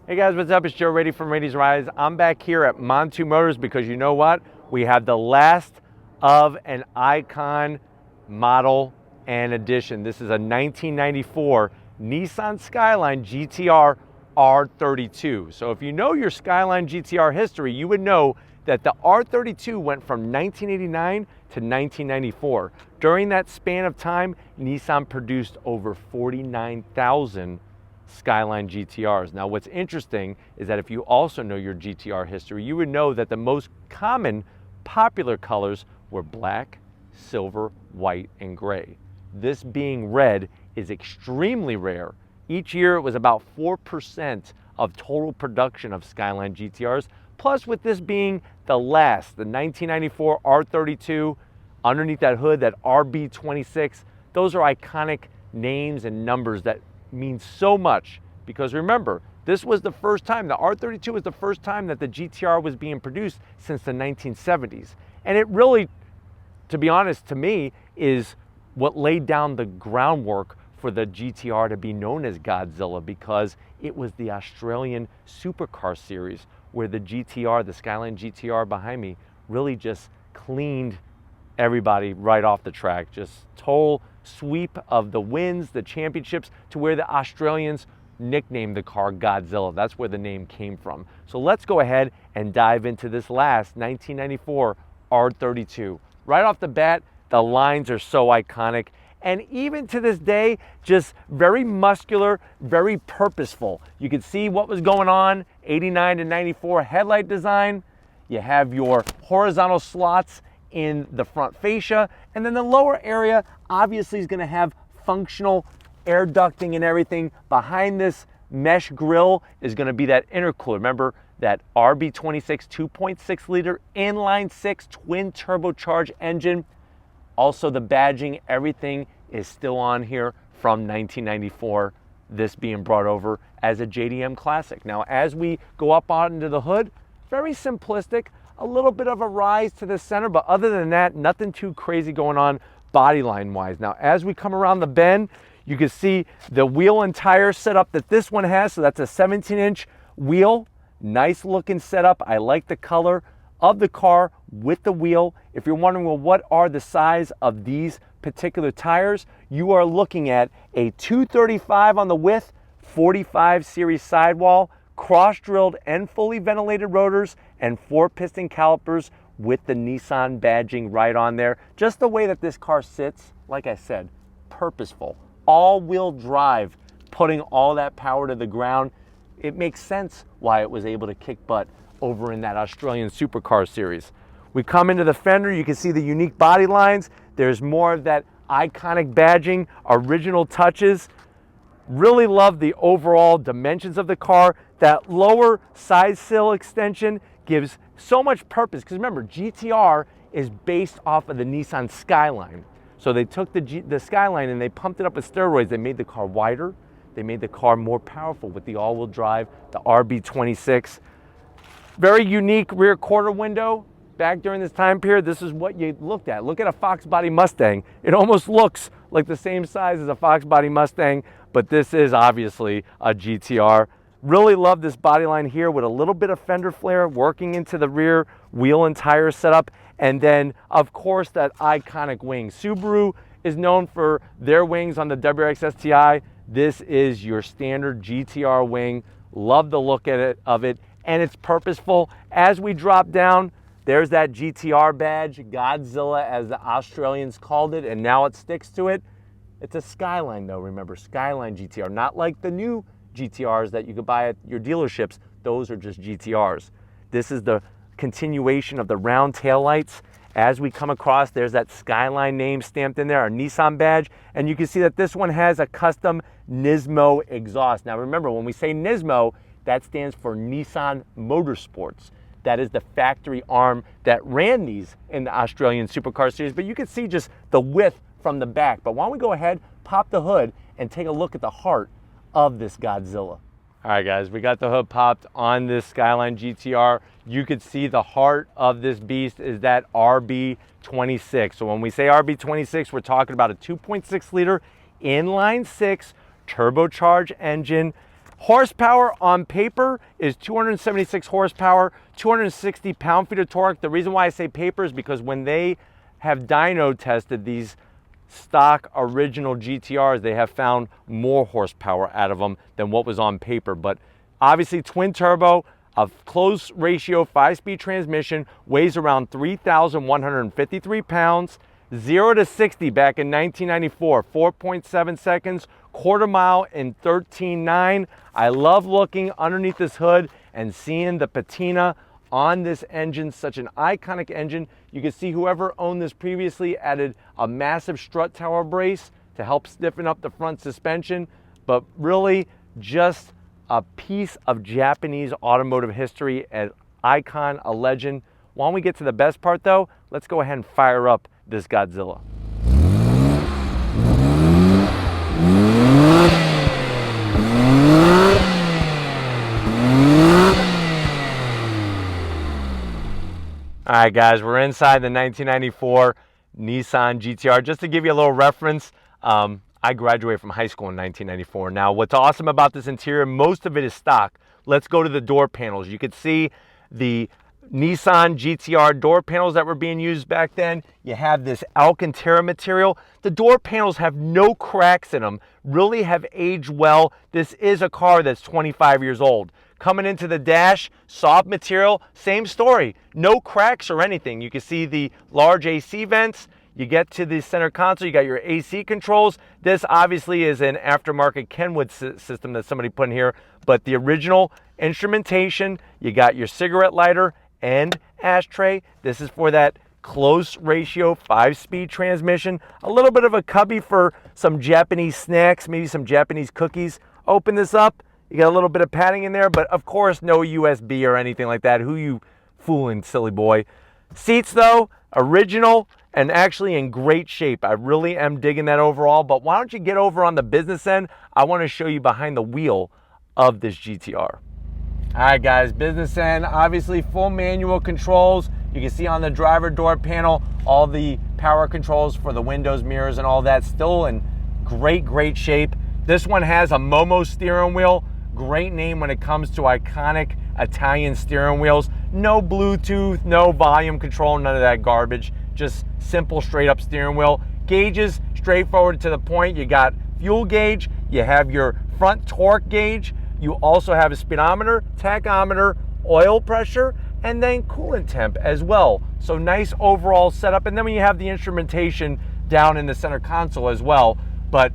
Hey guys, what's up? It's Joe Rady from Rady's Rise. I'm back here at Montu Motors because you know what? We have the last of an icon model and edition. This is a 1994 Nissan Skyline GTR R32. So if you know your Skyline GTR history, you would know that the R32 went from 1989 to 1994. During that span of time, Nissan produced over 49,000 Skyline GTRs. Now what's interesting is that if you also know your GTR history, you would know that the most common popular colors were black, silver, white, and gray. This being red is extremely rare. Each year it was about 4% of total production of Skyline GTRs. Plus with this being the last, the 1994 R32, underneath that hood, that RB26, those are iconic names and numbers that means so much, because remember, this was the first time, the R32 was the first time that the GTR was being produced since the 1970s. And it really, to be honest, to me, is what laid down the groundwork for the GTR to be known as Godzilla, because it was the Australian supercar series where the GTR, the Skyline GTR behind me, really just cleaned everybody right off the track. Just total sweep of the wins, the championships, to where the Australians nicknamed the car Godzilla. That's where the name came from. So let's go ahead and dive into this last 1994 R32. Right off the bat, the lines are so iconic, and even to this day, just very muscular, very purposeful. You can see what was going on, 89 to 94 headlight design. You have your horizontal slots in the front fascia, and then the lower area obviously is going to have functional air ducting and everything. Behind this mesh grille is going to be that intercooler. Remember that RB26 2.6 liter inline six twin turbocharged engine. Also the badging, everything is still on here from 1994, this being brought over as a JDM classic. Now as we go up onto the hood, very simplistic, a little bit of a rise to the center, but other than that, nothing too crazy going on body line wise. Now, as we come around the bend, you can see the wheel and tire setup that this one has. So that's a 17-inch wheel, nice looking setup. I like the color of the car with the wheel. If you're wondering, well, what are the size of these particular tires? You are looking at a 235 on the width, 45 series sidewall, cross-drilled and fully ventilated rotors, and 4-piston calipers with the Nissan badging right on there. Just the way that this car sits, like I said, purposeful. All-wheel drive, putting all that power to the ground. It makes sense why it was able to kick butt over in that Australian supercar series. We come into the fender, you can see the unique body lines. There's more of that iconic badging, original touches. Really love the overall dimensions of the car. That lower side sill extension gives so much purpose, because remember, GTR is based off of the Nissan Skyline. So they took the Skyline and they pumped it up with steroids. They made the car wider. They made the car more powerful with the all-wheel drive, the RB26. Very unique rear quarter window. Back during this time period, this is what you looked at. Look at a Fox body Mustang. It almost looks like the same size as a Fox body Mustang, but this is obviously a GTR. Really love this body line here with a little bit of fender flare working into the rear wheel and tire setup. And then, of course, that iconic wing. Subaru is known for their wings on the WRX STI. This is your standard GTR wing. Love the look of it, and it's purposeful. As we drop down, there's that GTR badge, Godzilla as the Australians called it, and now it sticks to it. It's a Skyline though, remember, Skyline GTR, not like the new GTRs that you could buy at your dealerships. Those are just GTRs. This is the continuation of the round taillights. As we come across, there's that Skyline name stamped in there, our Nissan badge, and you can see that this one has a custom Nismo exhaust. Now remember, when we say Nismo, that stands for Nissan Motorsports. That is the factory arm that ran these in the Australian supercar series, but you can see just the width from the back. But why don't we go ahead, pop the hood, and take a look at the heart of this Godzilla. All right, guys, we got the hood popped on this Skyline GTR. You could see the heart of this beast is that RB26. So when we say RB26, we're talking about a 2.6 liter inline six turbocharged engine, Horsepower on paper is 276 horsepower, 260 pound-feet of torque. The reason why I say paper is because when they have dyno tested these stock original GTRs, they have found more horsepower out of them than what was on paper. But obviously twin turbo, a close ratio 5-speed transmission, weighs around 3,153 pounds, 0 to 60 back in 1994, 4.7 seconds, quarter mile in 13.9. I love looking underneath this hood and seeing the patina on this engine, such an iconic engine. You can see whoever owned this previously added a massive strut tower brace to help stiffen up the front suspension, but really just a piece of Japanese automotive history, an icon, a legend. Why don't we get to the best part though? Let's go ahead and fire up this Godzilla. All right, guys, we're inside the 1994 Nissan GTR. Just to give you a little reference, I graduated from high school in 1994. Now, what's awesome about this interior, most of it is stock. Let's go to the door panels. You can see the Nissan GTR door panels that were being used back then. You have this Alcantara material. The door panels have no cracks in them, really have aged well. This is a car that's 25 years old. Coming into the dash, soft material, same story. No cracks or anything. You can see the large AC vents. You get to the center console, you got your AC controls. This obviously is an aftermarket Kenwood system that somebody put in here, but the original instrumentation, you got your cigarette lighter and ashtray. This is for that close ratio 5-speed transmission. A little bit of a cubby for some Japanese snacks, maybe some Japanese cookies. Open this up, you got a little bit of padding in there, but of course no USB or anything like that. Who you fooling, silly boy? Seats though, original and actually in great shape. I really am digging that overall, but why don't you get over on the business end? I want to show you behind the wheel of this GTR. All right, guys, business end, obviously full manual controls. You can see on the driver door panel, all the power controls for the windows, mirrors, and all that, still in great shape. This one has a Momo steering wheel. Great name when it comes to iconic Italian steering wheels. No Bluetooth, no volume control, none of that garbage. Just simple, straight up steering wheel. Gauges, straightforward to the point. You got fuel gauge, you have your front torque gauge, you also have a speedometer, tachometer, oil pressure, and then coolant temp as well. So nice overall setup. And then when you have the instrumentation down in the center console as well. But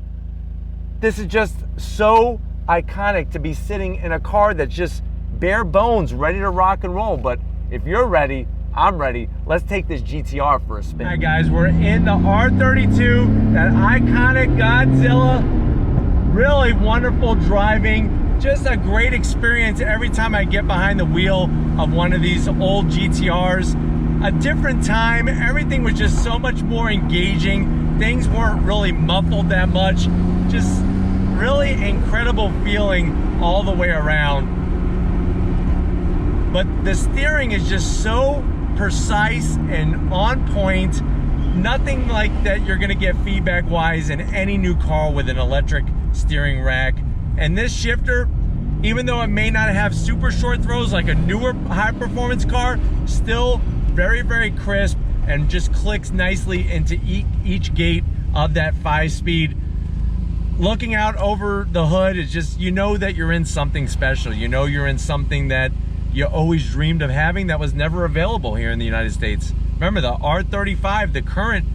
this is just so iconic to be sitting in a car that's just bare bones, ready to rock and roll. But if you're ready, I'm ready. Let's take this GTR for a spin. All right, guys, we're in the R32, that iconic Godzilla. Really wonderful driving. Just a great experience every time I get behind the wheel of one of these old GTRs. A different time. Everything was just so much more engaging. Things weren't really muffled that much. Just really incredible feeling all the way around. But the steering is just so precise and on point. Nothing like that you're gonna get feedback wise in any new car with an electric steering rack. And this shifter, even though it may not have super short throws like a newer high performance car, still very crisp and just clicks nicely into each gate of that 5-speed. Looking out over the hood is just, you know that you're in something special. You know you're in something that you always dreamed of having that was never available here in the United States. Remember, the R35, the current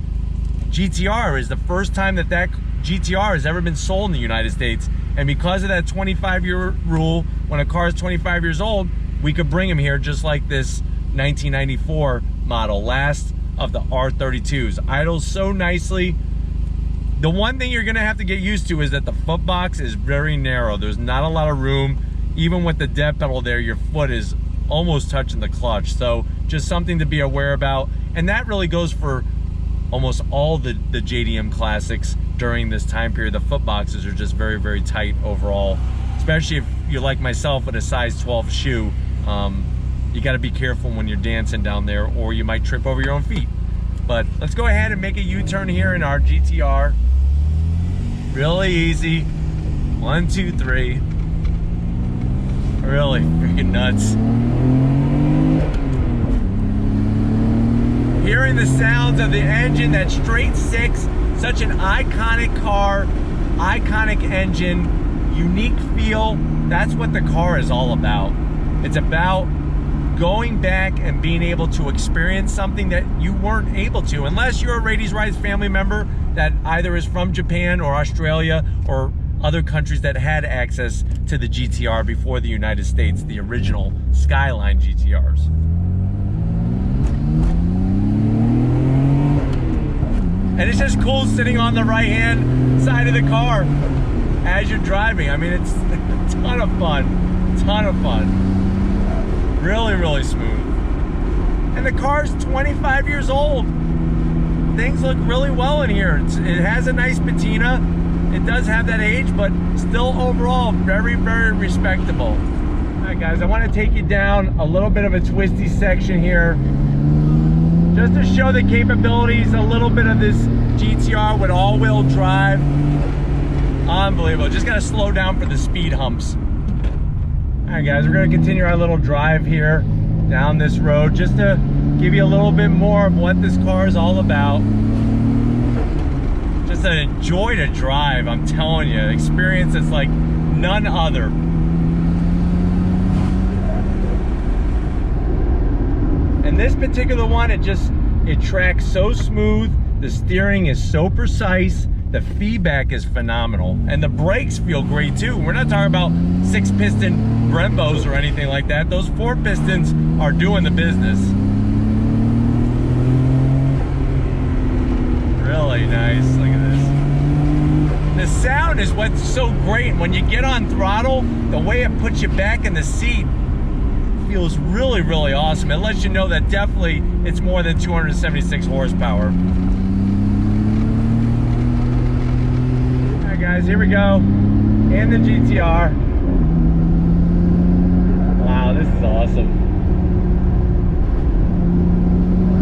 GTR, is the first time that GTR has ever been sold in the United States. And because of that 25-year rule, when a car is 25 years old, we could bring them here just like this 1994 model, last of the R32s. Idles so nicely. The one thing you're gonna have to get used to is that the foot box is very narrow. There's not a lot of room. Even with the dead pedal there, your foot is almost touching the clutch. So just something to be aware about. And that really goes for almost all the JDM classics during this time period. The foot boxes are just very tight overall. Especially if you're like myself with a size 12 shoe. You gotta be careful when you're dancing down there or you might trip over your own feet. But let's go ahead and make a U-turn here in our GTR. Really easy. 1, 2, 3. Really freaking nuts. Hearing the sounds of the engine, that straight six, such an iconic car, iconic engine, unique feel. That's what the car is all about. It's about going back and being able to experience something that you weren't able to, unless you're a Radies Rise family member that either is from Japan or Australia or other countries that had access to the GTR before the United States, the original Skyline GTRs. And it's just cool sitting on the right-hand side of the car as you're driving. I mean, it's a ton of fun, ton of fun. Really, really smooth. And the car's 25 years old. Things look really well in here. It has a nice patina. It does have that age, but still overall very, very respectable. All right, guys, I want to take you down a little bit of a twisty section here, just to show the capabilities, a little bit of this GTR with all-wheel drive. Unbelievable. Just gotta slow down for the speed humps. All right, guys, we're gonna continue our little drive here down this road, just to give you a little bit more of what this car is all about. Just a joy to drive, I'm telling you. Experience that's like none other. And this particular one, it tracks so smooth, the steering is so precise, the feedback is phenomenal, and the brakes feel great too. We're not talking about 6-piston Brembos or anything like that. Those 4 pistons are doing the business. Really nice, look at this. The sound is what's so great. When you get on throttle, the way it puts you back in the seat feels really, really awesome. It lets you know that definitely it's more than 276 horsepower. All right, guys, here we go. And the GTR. Wow, this is awesome.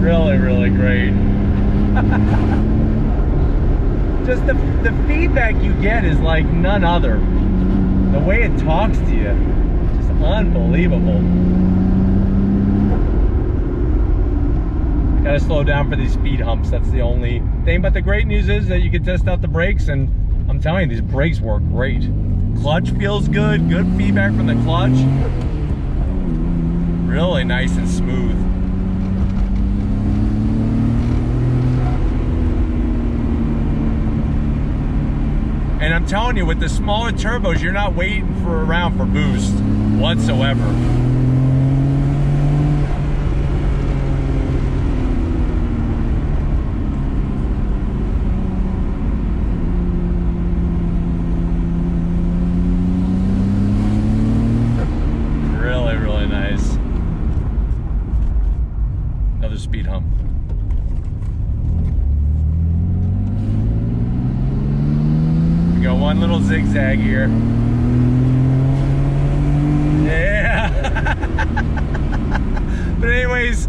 Really, really great. Just the feedback you get is like none other. The way it talks to you, just unbelievable. Gotta slow down for these speed humps. That's the only thing. But the great news is that you can test out the brakes, and I'm telling you, these brakes work great. Clutch feels good. Good feedback from the clutch. Really nice and smooth. And I'm telling you, with the smaller turbos, you're not waiting around for boost whatsoever. Really, really nice. Another speed hump. We got one little zigzag here. Yeah. But anyways,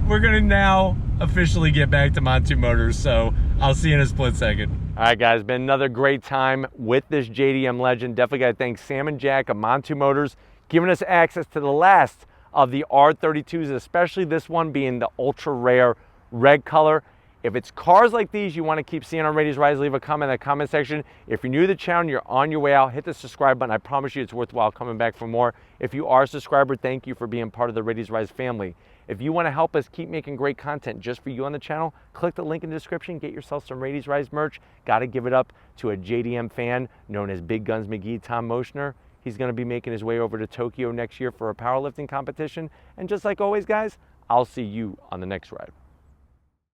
we're gonna now officially get back to Montu Motors, so I'll see you in a split second. All right, guys, been another great time with this JDM legend. Definitely gotta thank Sam and Jack of Montu Motors, giving us access to the last of the R32s, especially this one being the ultra rare red color. If it's cars like these you want to keep seeing on Radies Rise, leave a comment in the comment section. If you're new to the channel and you're on your way out, hit the subscribe button. I promise you it's worthwhile coming back for more. If you are a subscriber, thank you for being part of the Radies Rise family. If you want to help us keep making great content just for you on the channel, click the link in the description, get yourself some Radies Rise merch. Got to give it up to a JDM fan known as Big Guns McGee, Tom Moschner. He's going to be making his way over to Tokyo next year for a powerlifting competition. And just like always, guys, I'll see you on the next ride.